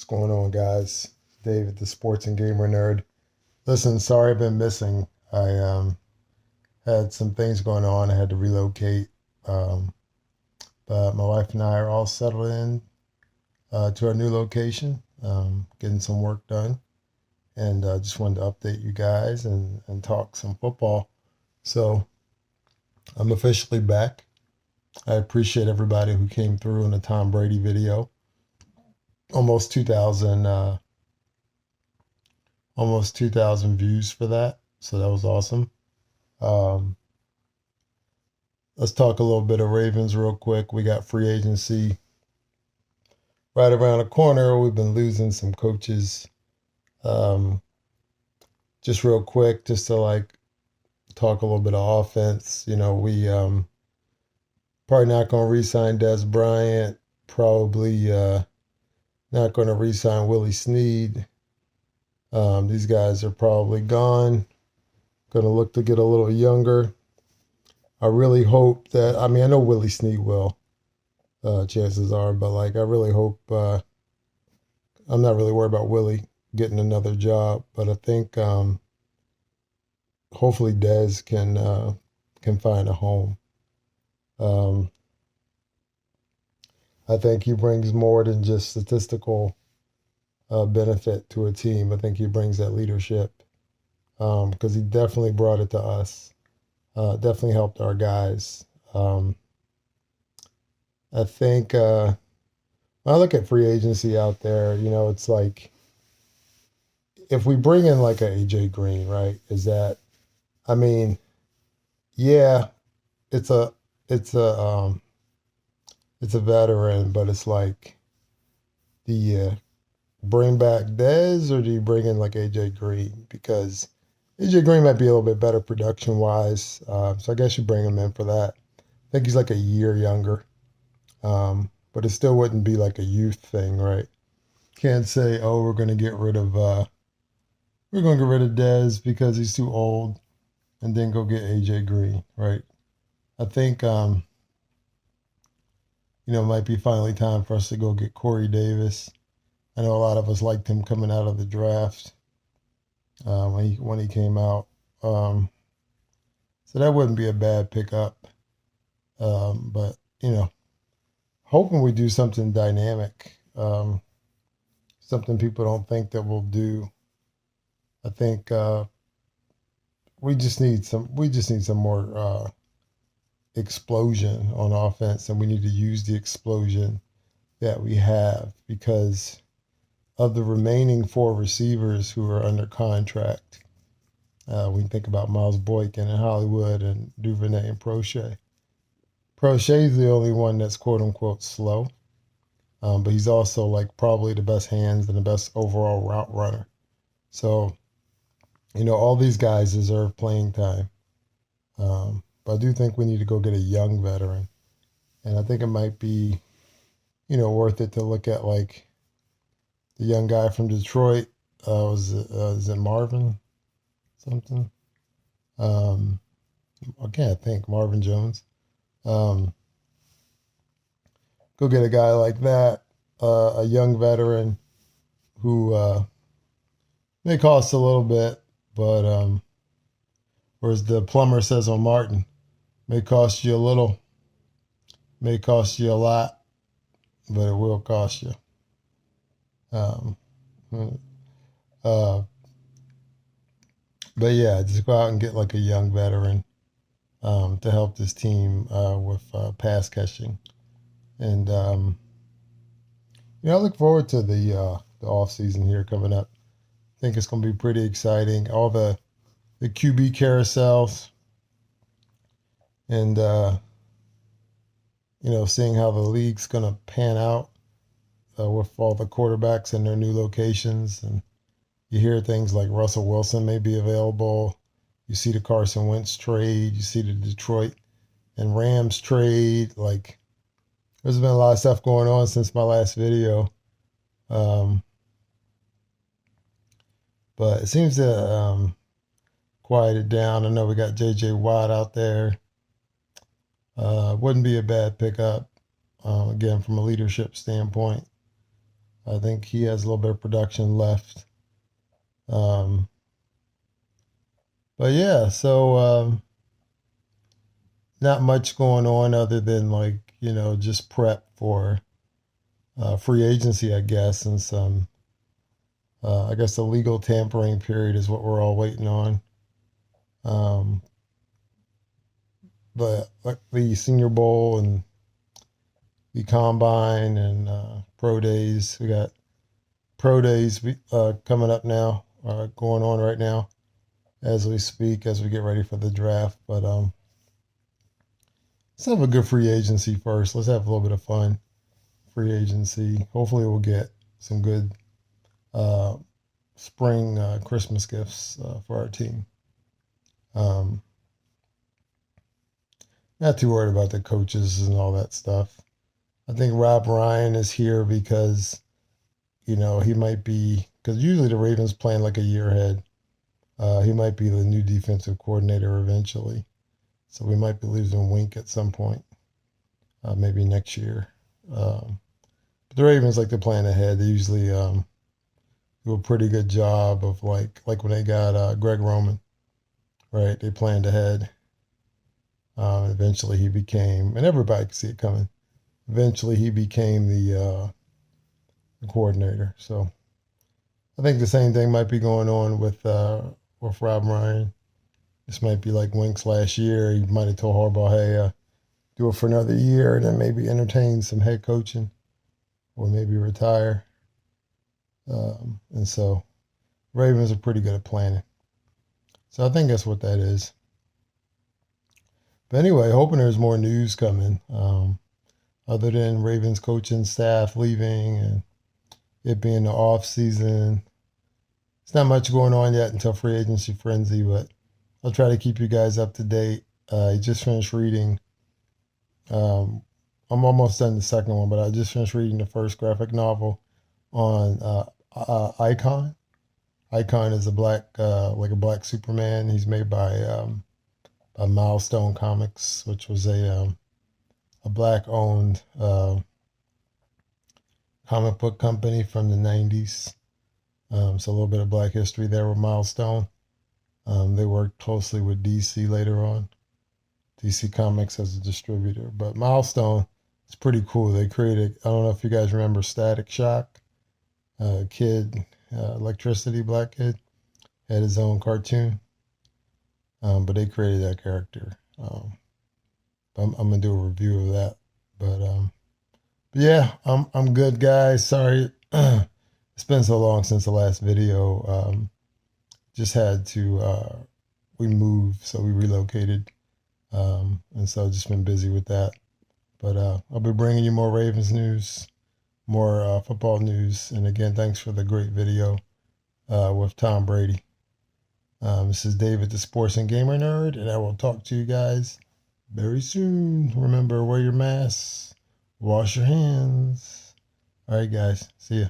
What's going on, guys? David, the sports and gamer nerd. Listen, sorry I've been missing. I had some things going on. I had to relocate, um, but my wife and I are all settled in to our new location, getting some work done, and just wanted to update you guys and talk some football. So I'm officially back. I appreciate everybody who came through in the Tom Brady video. Almost 2,000 almost 2,000 views for that. So that was awesome. Um, let's talk a little bit of Ravens real quick. We got free agency right around the corner. We've been losing some coaches. Um, just real quick, just to like talk a little bit of offense. We probably not going to re-sign Des Bryant. Probably not going to re-sign Willie Snead. These guys are probably gone. Going to look to get a little younger. I really hope that, I know Willie Snead will, chances are, but like, I really hope, I'm not really worried about Willie getting another job, but I think, hopefully Dez can find a home. Um, I think he brings more than just statistical, benefit to a team. I think he brings that leadership, because he definitely brought it to us, definitely helped our guys. I think, when I look at free agency out there, it's like if we bring in like a AJ Green, right? I mean, yeah, it's a it's a it's a veteran, but it's like, do you bring back Dez or do you bring in like AJ Green? Because AJ Green might be a little bit better production wise, so I guess you bring him in for that. I think he's like a year younger, but it still wouldn't be like a youth thing, right? Can't say, oh, we're going to get rid of Dez because he's too old, and then go get AJ Green, right? I think, it might be finally time for us to go get Corey Davis. I know a lot of us liked him coming out of the draft, when he came out. Um, so that wouldn't be a bad pickup. But hoping we do something dynamic, something people don't think that we'll do. I think, we just need some more, explosion on offense, and we need to use the explosion that we have because of the remaining four receivers who are under contract. We think about Miles Boykin and Hollywood and Duvernay and Prochet. Prochet's the only one that's quote unquote slow, but he's also like probably the best hands and the best overall route runner. So, all these guys deserve playing time. But I do think we need to go get a young veteran. And I think it might be, worth it to look at like the young guy from Detroit. Is it Marvin something? Um, I can't think. Marvin Jones. Um, go get a guy like that, a young veteran who, may cost a little bit, but, whereas the plumber says on Martin, may cost you a little, may cost you a lot, but it will cost you. Um, uh, but yeah, just go out and get like a young veteran, to help this team, with, pass catching. And, I look forward to the off season here coming up. I think it's going to be pretty exciting. All the QB carousels and, seeing how the league's going to pan out, with all the quarterbacks in their new locations. And you hear things like Russell Wilson may be available. You see the Carson Wentz trade. You see the Detroit and Rams trade. Like, there's been a lot of stuff going on since my last video. Um, but it seems to, quiet it down. I know we got J.J. Watt out there. Wouldn't be a bad pickup, again, from a leadership standpoint. I think he has a little bit of production left. Um, but yeah, so not much going on other than like, just prep for free agency, I guess, and some, I guess the legal tampering period is what we're all waiting on. Um, but like the Senior Bowl and the Combine and Pro Days, we got Pro Days coming up now, going on right now as we speak, as we get ready for the draft. But let's have a good free agency first. Let's have a little bit of fun. Free agency. Hopefully, we'll get some good uh, spring Christmas gifts for our team. Um, Not too worried about the coaches and all that stuff. I think Rob Ryan is here because, he might be, because usually the Ravens plan like a year ahead. He might be the new defensive coordinator eventually. So we might be losing Wink at some point, maybe next year. But the Ravens like to plan ahead. They usually do a pretty good job of like when they got Greg Roman, right? They planned ahead. Eventually he became, and everybody could see it coming. Eventually he became the coordinator. So I think the same thing might be going on with Rob Ryan. This might be like Wink's last year. He might have told Harbaugh, "Hey, do it for another year, and then maybe entertain some head coaching, or maybe retire." And so Ravens are pretty good at planning. So I think that's what that is. But anyway, hoping there's more news coming. Other than Ravens coaching staff leaving and it being the off season, it's not much going on yet until free agency frenzy. But I'll try to keep you guys up to date. I just finished reading. Um, I'm almost done the second one, but I just finished reading the first graphic novel on Icon. Icon is a black, like a black Superman. He's made by Milestone Comics, which was a black-owned comic book company from the '90s. So a little bit of black history there with Milestone. They worked closely with DC later on. DC Comics as a distributor, but Milestone is pretty cool. They created. I don't know if you guys remember Static Shock, kid, electricity black kid, had his own cartoon. But they created that character. I'm gonna do a review of that. But yeah, I'm good, guys. Sorry, it's been so long since the last video. Just had to we moved, so we relocated, and so just been busy with that. But I'll be bringing you more Ravens news, more football news, and again, thanks for the great video with Tom Brady. This is David, the Sports and Gamer Nerd, and I will talk to you guys very soon. Remember, wear your masks, wash your hands. All right, guys. See ya.